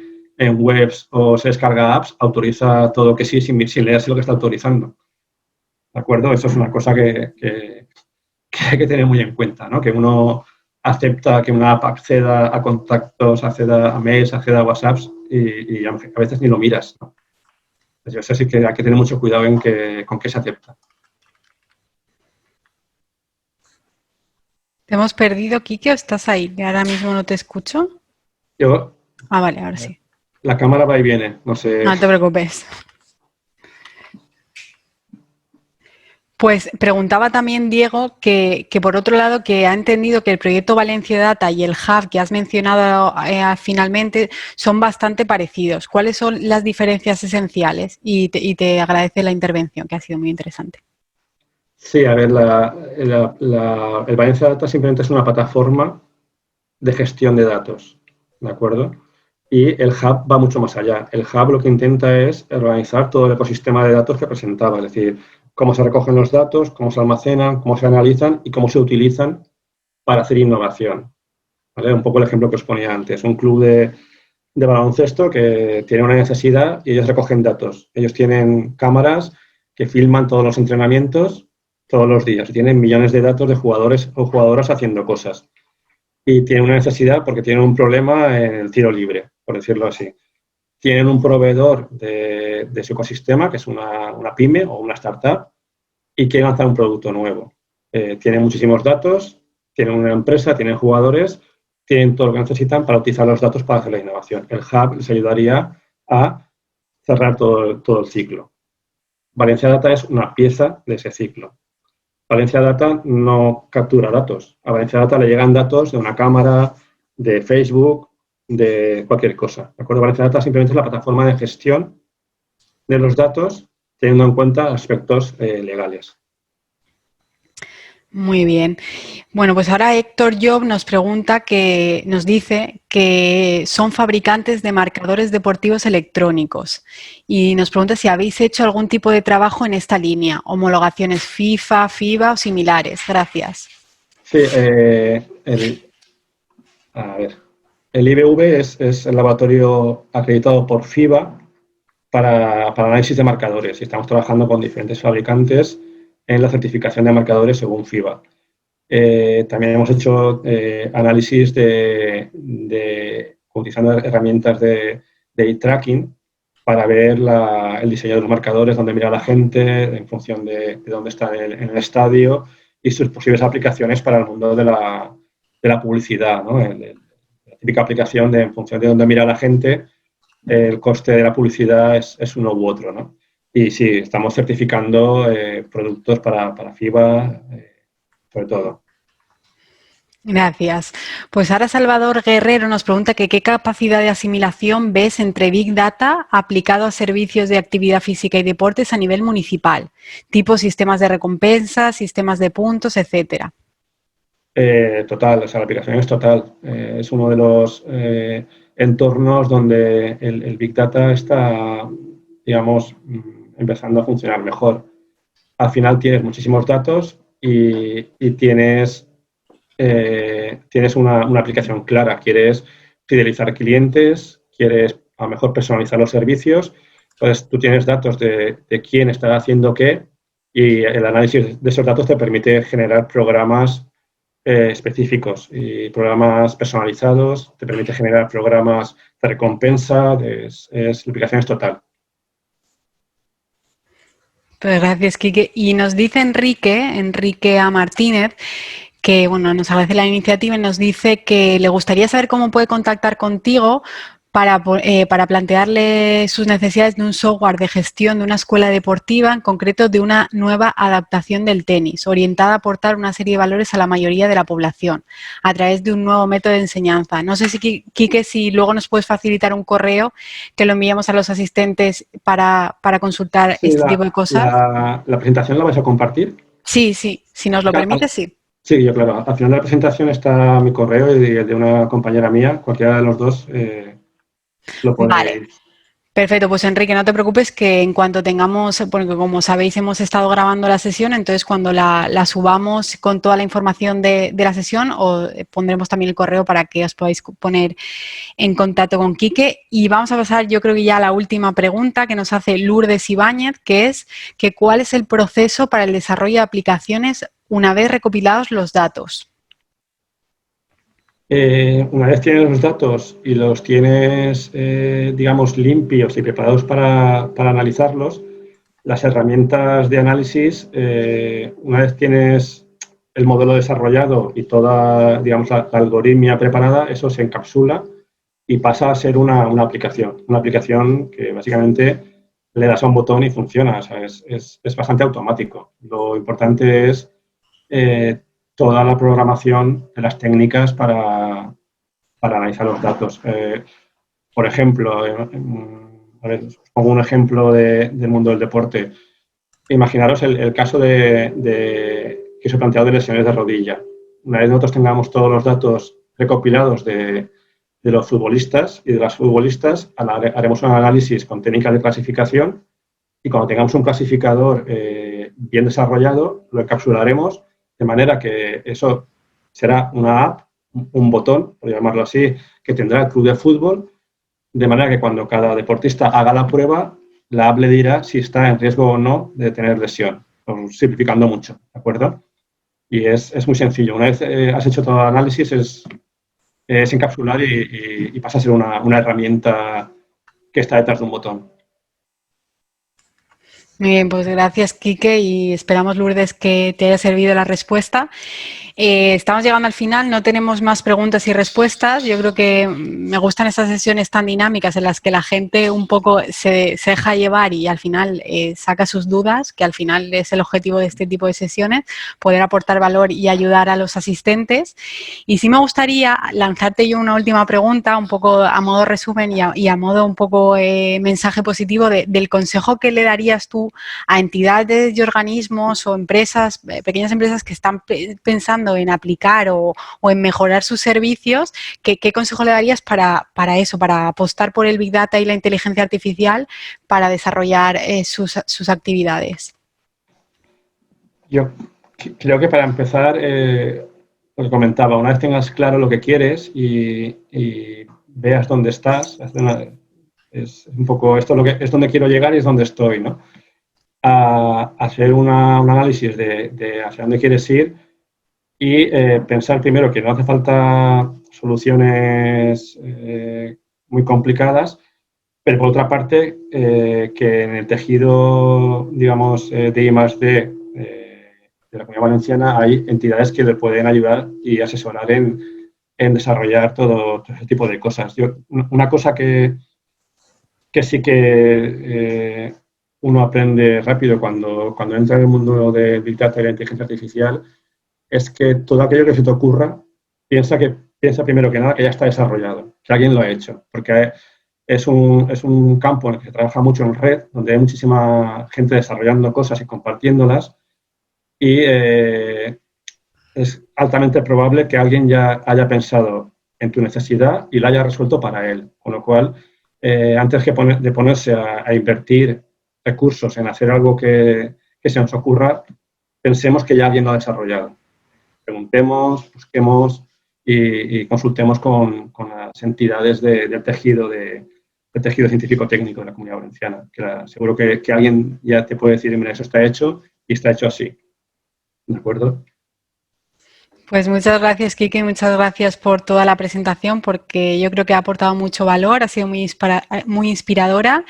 webs o se descarga apps, autoriza todo que sí sin leerse lo que está autorizando. ¿De acuerdo? Eso es una cosa que hay que tener muy en cuenta, ¿no? Que uno acepta que una app acceda a contactos, acceda a mails, acceda a WhatsApps y a veces ni lo miras, ¿no? Entonces, eso sí que hay que tener mucho cuidado con qué se acepta. ¿Te hemos perdido, Quique, o estás ahí? Ahora mismo no te escucho. Vale, ahora sí. La cámara va y viene, no sé. No te preocupes. Pues preguntaba también Diego que por otro lado que ha entendido que el proyecto Valencia Data y el Hub que has mencionado finalmente son bastante parecidos. ¿Cuáles son las diferencias esenciales? Y te agradece la intervención, que ha sido muy interesante. Sí, a ver, el Valencia Data simplemente es una plataforma de gestión de datos, ¿de acuerdo? Y el Hub va mucho más allá. El Hub lo que intenta es organizar todo el ecosistema de datos que presentaba, es decir, cómo se recogen los datos, cómo se almacenan, cómo se analizan y cómo se utilizan para hacer innovación. ¿Vale? Un poco el ejemplo que os ponía antes. Un club de baloncesto que tiene una necesidad y ellos recogen datos. Ellos tienen cámaras que filman todos los entrenamientos todos los días. Y tienen millones de datos de jugadores o jugadoras haciendo cosas. Y tienen una necesidad porque tienen un problema en el tiro libre, por decirlo así. Tienen un proveedor de su ecosistema, que es una pyme o una startup, y quieren lanzar un producto nuevo. Tienen muchísimos datos, tienen una empresa, tienen jugadores, tienen todo lo que necesitan para utilizar los datos para hacer la innovación. El Hub les ayudaría a cerrar todo el ciclo. Valencia Data es una pieza de ese ciclo. Valencia Data no captura datos. A Valencia Data le llegan datos de una cámara, de Facebook, de cualquier cosa. ¿De acuerdo? Valencia Data simplemente es la plataforma de gestión de los datos teniendo en cuenta aspectos legales. Muy bien. Bueno, pues ahora Héctor Job nos dice que son fabricantes de marcadores deportivos electrónicos y nos pregunta si habéis hecho algún tipo de trabajo en esta línea, homologaciones FIFA, FIBA o similares. Gracias. Sí, el IBV es el laboratorio acreditado por FIBA para análisis de marcadores y estamos trabajando con diferentes fabricantes en la certificación de marcadores según FIBA. También hemos hecho análisis utilizando herramientas de eye tracking para ver el diseño de los marcadores, dónde mira la gente, en función de dónde está en el estadio y sus posibles aplicaciones para el mundo de la publicidad, ¿no? La típica aplicación de en función de dónde mira la gente, el coste de la publicidad es uno u otro, ¿no? Y sí, estamos certificando productos para FIBA, sobre todo. Gracias. Pues ahora Salvador Guerrero nos pregunta que qué capacidad de asimilación ves entre Big Data aplicado a servicios de actividad física y deportes a nivel municipal, tipo sistemas de recompensa, sistemas de puntos, etcétera. Total, o sea, la aplicación es total. Es uno de los entornos donde el Big Data está, digamos, empezando a funcionar mejor. Al final tienes muchísimos datos y tienes una aplicación clara. Quieres fidelizar clientes, quieres a lo mejor personalizar los servicios. Entonces, tú tienes datos de quién está haciendo qué y el análisis de esos datos te permite generar programas específicos y programas personalizados, te permite generar programas de recompensa, la aplicación es total. Pues gracias, Quique. Y nos dice Enrique A. Martínez, que bueno, nos agradece la iniciativa y nos dice que le gustaría saber cómo puede contactar contigo para plantearle sus necesidades de un software de gestión de una escuela deportiva, en concreto de una nueva adaptación del tenis, orientada a aportar una serie de valores a la mayoría de la población, a través de un nuevo método de enseñanza. No sé si, Quique, si luego nos puedes facilitar un correo que lo enviemos a los asistentes para consultar Sí, este tipo de cosas. la presentación la vais a compartir. Sí, si nos lo permite, sí. Sí, yo claro. Al final de la presentación está mi correo y el de una compañera mía, cualquiera de los dos lo podéis. Vale. Perfecto, pues Enrique, no te preocupes que en cuanto tengamos, porque como sabéis hemos estado grabando la sesión, entonces cuando la subamos con toda la información de la sesión pondremos también el correo para que os podáis poner en contacto con Quique. Y vamos a pasar, yo creo que ya a la última pregunta que nos hace Lourdes Ibáñez, que es que ¿cuál es el proceso para el desarrollo de aplicaciones una vez recopilados los datos? Una vez tienes los datos y los tienes, digamos, limpios y preparados para analizarlos, las herramientas de análisis, una vez tienes el modelo desarrollado y toda, digamos, la algoritmia preparada, eso se encapsula y pasa a ser una aplicación que básicamente le das a un botón y funciona. O sea, es bastante automático. Lo importante es toda la programación de las técnicas para analizar los datos. Por ejemplo, a ver, os pongo un ejemplo del mundo del deporte. Imaginaros el caso que os he planteado de lesiones de rodilla. Una vez nosotros tengamos todos los datos recopilados de los futbolistas y de las futbolistas, haremos un análisis con técnicas de clasificación y cuando tengamos un clasificador bien desarrollado, lo encapsularemos de manera que eso será una app, un botón, por llamarlo así, que tendrá el club de fútbol, de manera que cuando cada deportista haga la prueba, la app le dirá si está en riesgo o no de tener lesión, simplificando mucho, ¿de acuerdo? Y es muy sencillo. Una vez has hecho todo el análisis, es encapsular y pasa a ser una herramienta que está detrás de un botón. Muy bien, pues gracias, Quique, y esperamos, Lourdes, que te haya servido la respuesta. Estamos llegando al final, no tenemos más preguntas y respuestas. Yo creo que me gustan estas sesiones tan dinámicas en las que la gente un poco se deja llevar y al final saca sus dudas, que al final es el objetivo de este tipo de sesiones, poder aportar valor y ayudar a los asistentes. Y sí me gustaría lanzarte yo una última pregunta, un poco a modo resumen y a modo un poco mensaje positivo del consejo que le darías tú a entidades y organismos o empresas, pequeñas empresas que están pensando en aplicar o en mejorar sus servicios. ¿Qué consejo le darías para eso, para apostar por el Big Data y la inteligencia artificial para desarrollar sus actividades? Yo creo que para empezar, os comentaba, una vez tengas claro lo que quieres y veas dónde estás, es un poco esto es donde quiero llegar y es donde estoy, ¿no? A hacer un análisis de hacia dónde quieres ir y pensar primero que no hace falta soluciones muy complicadas, pero por otra parte que en el tejido, digamos, de I+D de la Comunidad Valenciana hay entidades que le pueden ayudar y asesorar en en desarrollar todo ese tipo de cosas. Una cosa que sí que uno aprende rápido cuando entra en el mundo de Big Data y la inteligencia artificial es que todo aquello que se te ocurra, piensa primero que nada que ya está desarrollado, que alguien lo ha hecho, porque es un campo en el que se trabaja mucho en red, donde hay muchísima gente desarrollando cosas y compartiéndolas, y es altamente probable que alguien ya haya pensado en tu necesidad y la haya resuelto para él. Con lo cual, antes de ponerse a invertir recursos en hacer algo que se nos ocurra, pensemos que ya alguien lo ha desarrollado. Preguntemos, busquemos y consultemos con las entidades del tejido científico-técnico de la Comunidad Valenciana. Seguro que alguien ya te puede decir, mira, eso está hecho y está hecho así. ¿De acuerdo? Pues muchas gracias, Quique, muchas gracias por toda la presentación, porque yo creo que ha aportado mucho valor, ha sido muy inspiradora,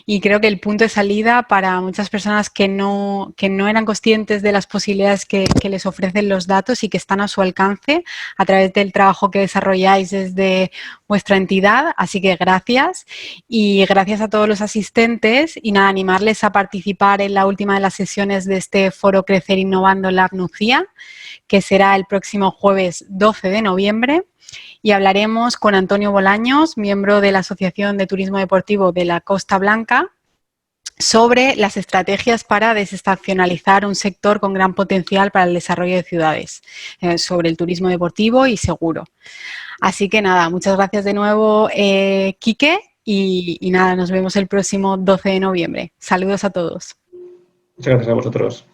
y creo que el punto de salida para muchas personas que no eran conscientes de las posibilidades que les ofrecen los datos y que están a su alcance a través del trabajo que desarrolláis desde vuestra entidad. Así que gracias, y gracias a todos los asistentes, y nada, animarles a participar en la última de las sesiones de este foro Crecer Innovando Lab Nucía, que será el próximo jueves 12 de noviembre, y hablaremos con Antonio Bolaños, miembro de la Asociación de Turismo Deportivo de la Costa Blanca, sobre las estrategias para desestacionalizar un sector con gran potencial para el desarrollo de ciudades, sobre el turismo deportivo y seguro. Así que nada, muchas gracias de nuevo, Quique, y nada, nos vemos el próximo 12 de noviembre. Saludos a todos. Muchas gracias a vosotros.